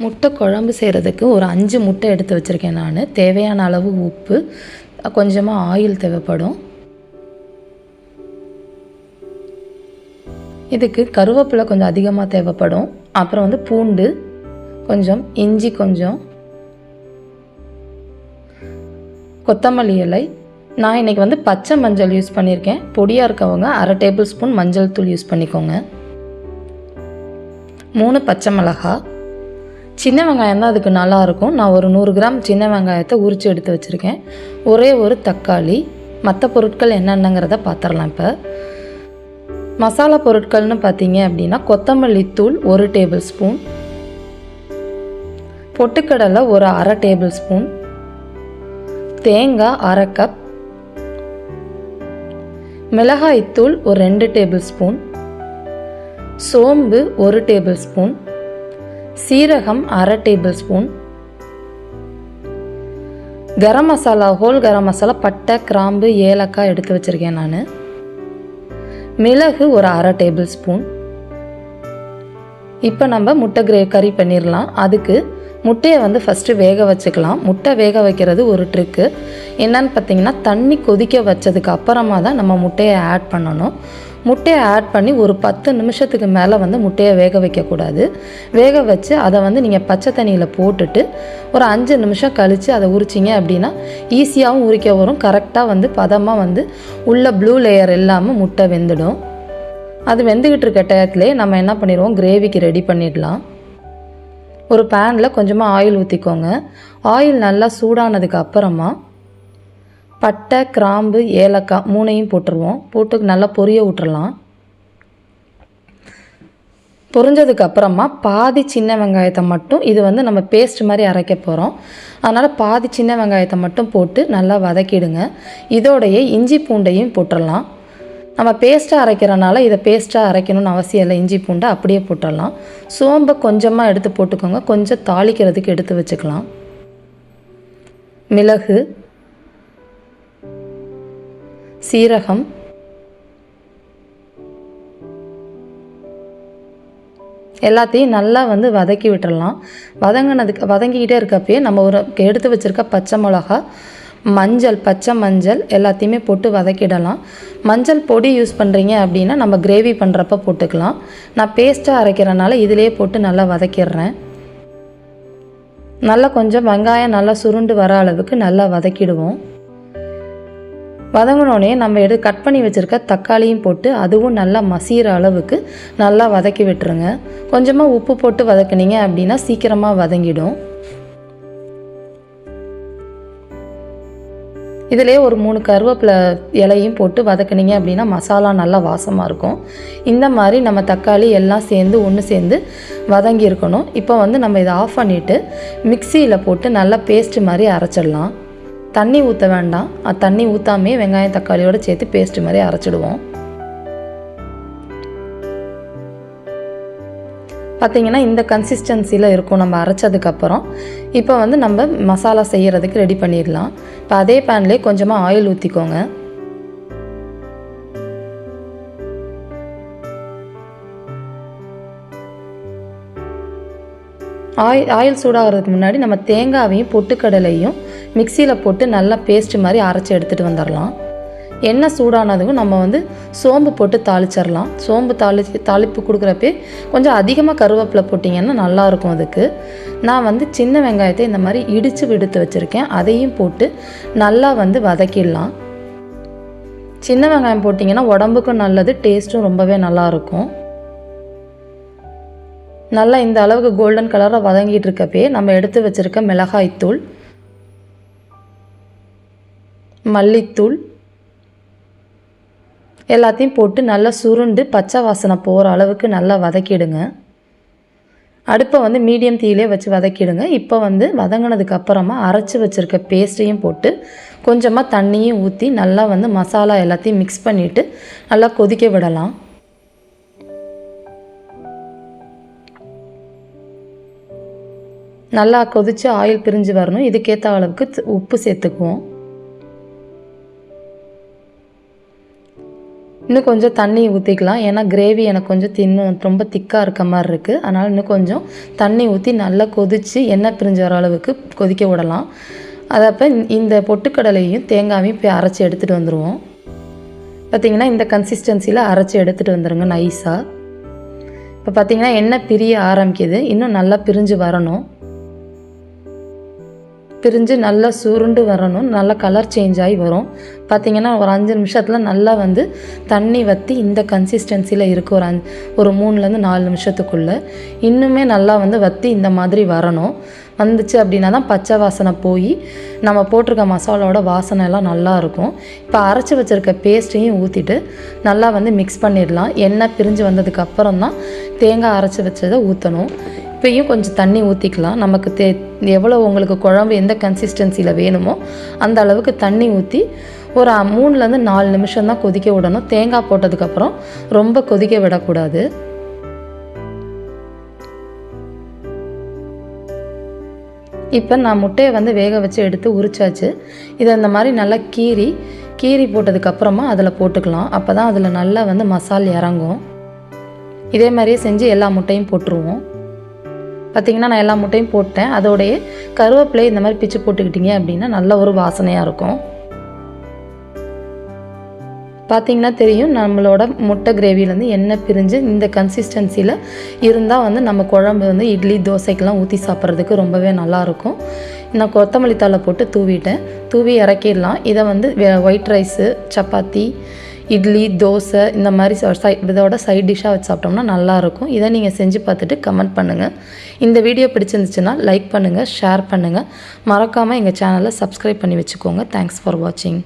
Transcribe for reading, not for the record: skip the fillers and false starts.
முட்டை குழம்பு செய்கிறதுக்கு ஒரு 5 முட்டை எடுத்து வச்சுருக்கேன் நான். தேவையான அளவு உப்பு, கொஞ்சமாக ஆயில் தேவைப்படும். இதுக்கு கருவேப்பிலை கொஞ்சம் அதிகமாக தேவைப்படும். அப்புறம் வந்து பூண்டு கொஞ்சம், இஞ்சி கொஞ்சம், கொத்தமல்லி இலை. நான் இன்றைக்கி வந்து பச்சை மஞ்சள் யூஸ் பண்ணியிருக்கேன். பொடியாக இருக்கவங்க 1/2 டேபிள் ஸ்பூன் மஞ்சள் தூள் யூஸ் பண்ணிக்கோங்க. 3 பச்சை மிளகாய். சின்ன வெங்காயம் தான் அதுக்கு நல்லாயிருக்கும். நான் ஒரு 100 கிராம் சின்ன வெங்காயத்தை உரித்து எடுத்து வச்சுருக்கேன். ஒரே ஒரு தக்காளி. மற்ற பொருட்கள் என்னென்னங்கிறத பார்த்துடலாம். இப்போ மசாலா பொருட்கள்னு பார்த்தீங்க அப்படின்னா கொத்தமல்லி தூள் 1 டேபிள் ஸ்பூன், பொட்டுக்கடலை ஒரு 1/2 டேபிள் ஸ்பூன், தேங்காய் 1/2 கப், மிளகாய்த்தூள் ஒரு 2 டேபிள் ஸ்பூன், சோம்பு 1 டேபிள் ஸ்பூன், சீரகம் 1/2 table spoon, garam masala, whole garam masala, பட்டை, கிராம்பு, ஏலக்காய் எடுத்து வச்சுருக்கேன் நான். மிளகு ஒரு 1/2 டேபிள் ஸ்பூன். இப்போ நம்ம முட்டை கறி பண்ணிடலாம். அதுக்கு முட்டையை வந்து ஃபஸ்ட்டு வேக வச்சுக்கலாம். முட்டை வேக வைக்கிறது ஒரு ட்ரிக்கு. என்னன்னு பார்த்தீங்கன்னா, தண்ணி கொதிக்க வச்சதுக்கு அப்புறமா தான் நம்ம முட்டையை ஆட் பண்ணணும். முட்டையை ஆட் பண்ணி ஒரு 10 நிமிஷத்துக்கு மேலே வந்து முட்டையை வேக வைக்கக்கூடாது. வேக வச்சு அதை வந்து நீங்கள் பச்சை தண்ணியில் போட்டுட்டு ஒரு 5 நிமிஷம் கழித்து அதை உரிச்சிங்க அப்படின்னா ஈஸியாகவும் உரிக்க வரும். கரெக்டாக வந்து பதமாக வந்து உள்ள ப்ளூ லேயர் இல்லாமல் முட்டை வெந்துடும். அது வெந்துக்கிட்டு இருக்க டயத்துலேயே நம்ம என்ன பண்ணிடுவோம், கிரேவிக்கு ரெடி பண்ணிடலாம். ஒரு பேனில் கொஞ்சமாக ஆயில் ஊற்றிக்கோங்க. ஆயில் நல்லா சூடானதுக்கு அப்புறமா பட்டை, கிராம்பு, ஏலக்காய் 3ஐயும் போட்டுருவோம். போட்டு நல்லா பொரிய விட்டுறலாம். பொரிஞ்சதுக்கு அப்புறமா பாதி சின்ன வெங்காயத்தை மட்டும், இது வந்து நம்ம பேஸ்ட் மாதிரி அரைக்க போகிறோம், அதனால் பாதி சின்ன வெங்காயத்தை மட்டும் போட்டு நல்லா வதக்கிடுங்க. இதோடைய இஞ்சி பூண்டையும் போட்டுடலாம். நம்ம பேஸ்ட்டாக அரைக்கிறனால இதை பேஸ்ட்டாக அரைக்கணும்னு அவசியம் இல்லை. இஞ்சி பூண்டை அப்படியே போட்டுடலாம். சோம்பை கொஞ்சமாக எடுத்து போட்டுக்கோங்க. கொஞ்சம் தாளிக்கிறதுக்கு எடுத்து வச்சுக்கலாம். மிளகு, சீரகம், எல்லாத்தையும் நல்லா வந்து வதக்கி விட்டுடலாம். வதங்கிக்கிட்டே இருக்கப்பயே நம்ம ஒரு எடுத்து வச்சுருக்க பச்சை மிளகா, மஞ்சள், பச்சை மஞ்சள் எல்லாத்தையுமே போட்டு வதக்கிடலாம். மஞ்சள் பொடி யூஸ் பண்ணுறீங்க அப்படின்னா நம்ம கிரேவி பண்ணுறப்ப போட்டுக்கலாம். நான் பேஸ்ட்டாக அரைக்கிறனால இதிலே போட்டு நல்லா வதக்கிடுறேன். நல்லா கொஞ்சம் வெங்காயம் நல்லா சுருண்டு வர அளவுக்கு நல்லா வதக்கிடுவோம். வதங்கினோடனே நம்ம கட் பண்ணி வச்சுருக்க தக்காளியும் போட்டு அதுவும் நல்லா மசிகிற அளவுக்கு நல்லா வதக்கி விட்டுருங்க. கொஞ்சமாக உப்பு போட்டு வதக்குனீங்க அப்படின்னா சீக்கிரமாக வதங்கிடும். இதிலே ஒரு 3 கருவேப்பிலை இலையும் போட்டு வதக்குனீங்க அப்படின்னா மசாலா நல்லா வாசமாக இருக்கும். இந்த மாதிரி நம்ம தக்காளி எல்லாம் சேர்ந்து ஒன்று சேர்ந்து வதங்கி இருக்கணும். இப்போ வந்து நம்ம இதை ஆஃப் பண்ணிவிட்டு மிக்சியில் போட்டு நல்லா பேஸ்ட்டு மாதிரி அரைச்சிடலாம். தண்ணி ஊற்ற வேண்டாம். தண்ணி ஊற்றாமே வெங்காயம் தக்காளியோடு சேர்த்து பேஸ்ட்டு மாதிரி அரைச்சிடுவோம். பார்த்திங்கன்னா இந்த கன்சிஸ்டன்சியில் இருக்கும் நம்ம அரைச்சதுக்கப்புறம். இப்போ வந்து நம்ம மசாலா செய்கிறதுக்கு ரெடி பண்ணிடலாம். இப்போ அதே பேன்லேயே கொஞ்சமாக ஆயில் ஊற்றிக்கோங்க. ஆயில் சூடாகிறதுக்கு முன்னாடி நம்ம தேங்காவையும் பொட்டுக்கடலையும் மிக்சியில் போட்டு நல்லா பேஸ்ட்டு மாதிரி அரைச்சி எடுத்துகிட்டு வந்துடலாம். எண்ணெய் சூடானதுக்கும் நம்ம வந்து சோம்பு போட்டு தாளிச்சிடலாம். சோம்பு தாளிப்பு கொடுக்குறப்பே கொஞ்சம் அதிகமாக கருவேப்பிலை போட்டிங்கன்னா நல்லாயிருக்கும். அதுக்கு நான் வந்து சின்ன வெங்காயத்தை இந்த மாதிரி இடித்து விடுத்து வச்சுருக்கேன். அதையும் போட்டு நல்லா வந்து வதக்கிடலாம். சின்ன வெங்காயம் போட்டிங்கன்னா உடம்புக்கும் நல்லது, டேஸ்ட்டும் ரொம்பவே நல்லாயிருக்கும். நல்லா இந்த அளவுக்கு கோல்டன் கலராக வதங்கிட்டு இருக்கப்பே நம்ம எடுத்து வச்சுருக்க மிளகாய்த்தூள், மல்லித்தூள் எல்லாத்தையும் போட்டு நல்லா சுருண்டு பச்சை வாசனை போகிற அளவுக்கு நல்லா வதக்கிடுங்க. அடுப்பை வந்து மீடியம் தீயிலே வச்சு வதக்கிடுங்க. இப்போ வந்து வதங்கினதுக்கு அப்புறமா அரைச்சி வச்சுருக்க பேஸ்ட்டையும் போட்டு கொஞ்சமாக தண்ணியும் ஊற்றி நல்லா வந்து மசாலா எல்லாத்தையும் மிக்ஸ் பண்ணிவிட்டு நல்லா கொதிக்க விடலாம். நல்லா கொதித்து ஆயில் பிரிஞ்சு வரணும். இதுக்கேற்ற அளவுக்கு உப்பு சேர்த்துக்குவோம். இன்னும் கொஞ்சம் தண்ணி ஊற்றிக்கலாம். ஏன்னா கிரேவி எனக்கு கொஞ்சம் ரொம்ப திக்காக இருக்க மாதிரி இருக்குது. அதனால் இன்னும் கொஞ்சம் தண்ணி ஊற்றி நல்லா கொதித்து எண்ணெய் பிரிஞ்சு வர அளவுக்கு கொதிக்க விடலாம். அதப்போ இந்த பொட்டுக்கடலையும் தேங்காயும் போய் அரைச்சி எடுத்துகிட்டு வந்துடுவோம். பார்த்திங்கன்னா இந்த கன்சிஸ்டன்சியில் அரைச்சி எடுத்துகிட்டு வந்துடுங்க நைஸாக. இப்போ பார்த்திங்கன்னா எண்ணெய் பிரிய ஆரம்பிக்குது. இன்னும் நல்லா பிரிஞ்சு வரணும். பிரிஞ்சு நல்லா சுருண்டு வரணும். நல்லா கலர் சேஞ்ச் ஆகி வரும். பார்த்திங்கன்னா ஒரு 5 நிமிஷத்தில் நல்லா வந்து தண்ணி வற்றி இந்த கன்சிஸ்டன்சியில் இருக்குது. ஒரு 3லேருந்து 4 நிமிஷத்துக்குள்ளே இன்னுமே நல்லா வந்து வற்றி இந்த மாதிரி வரணும். வந்துச்சு அப்படின்னா தான் பச்சை வாசனை போய் நம்ம போட்டிருக்க மசாலாவோட வாசனை எல்லாம் நல்லாயிருக்கும். இப்போ அரைச்சி வச்சுருக்க பேஸ்ட்டையும் ஊற்றிட்டு நல்லா வந்து மிக்ஸ் பண்ணிடலாம். எண்ணெய் பிரிஞ்சு வந்ததுக்கப்புறம் தான் தேங்காய் அரைச்சி வச்சதை ஊற்றணும். இப்போயும் கொஞ்சம் தண்ணி ஊற்றிக்கலாம். நமக்கு எவ்வளோ உங்களுக்கு குழம்பு எந்த கன்சிஸ்டன்சியில் வேணுமோ அந்த அளவுக்கு தண்ணி ஊற்றி ஒரு 3லேருந்து 4 நிமிஷம் தான் கொதிக்க விடணும். தேங்காய் போட்டதுக்கப்புறம் ரொம்ப கொதிக்க விடக்கூடாது. இப்போ நான் முட்டையை வந்து வேக வச்சு எடுத்து உரிச்சாச்சு. இதை இந்த மாதிரி நல்லா கீரி போட்டதுக்கப்புறமா அதில் போட்டுக்கலாம். அப்போ தான் அதில் நல்லா வந்து மசால் இறங்கும். இதே மாதிரியே செஞ்சு எல்லா முட்டையும் போட்டுருவோம். பார்த்திங்கன்னா நான் எல்லா முட்டையும் போட்டேன். அதோடைய கருவேப்பிலை இந்த மாதிரி பிச்சு போட்டுக்கிட்டிங்க அப்படின்னா நல்ல ஒரு வாசனையாக இருக்கும். பார்த்திங்கன்னா தெரியும் நம்மளோட முட்டை கிரேவிலேருந்து எண்ணெய் பிரிஞ்சு இந்த கன்சிஸ்டன்சியில் இருந்தால் வந்து நம்ம குழம்பு வந்து இட்லி தோசைக்கெலாம் ஊற்றி சாப்பிட்றதுக்கு ரொம்பவே நல்லாயிருக்கும். நான் கொத்தமல்லி தழை போட்டு தூவி இறக்கிடலாம். இதை வந்து ஒயிட் ரைஸு, சப்பாத்தி, இட்லி, தோசை இந்த மாதிரி இதோட சைட் டிஷ்ஷாக வச்சு சாப்பிட்டோம்னா நல்லாயிருக்கும். இதை நீங்கள் செஞ்சு பார்த்துட்டு கமெண்ட் பண்ணுங்கள். இந்த வீடியோ பிடிச்சிருந்துச்சுன்னா லைக் பண்ணுங்கள், ஷேர் பண்ணுங்கள். மறக்காமல் எங்கள் சேனலை சப்ஸ்கிரைப் பண்ணி வச்சுக்கோங்க. தேங்க்ஸ் ஃபார் வாட்சிங்.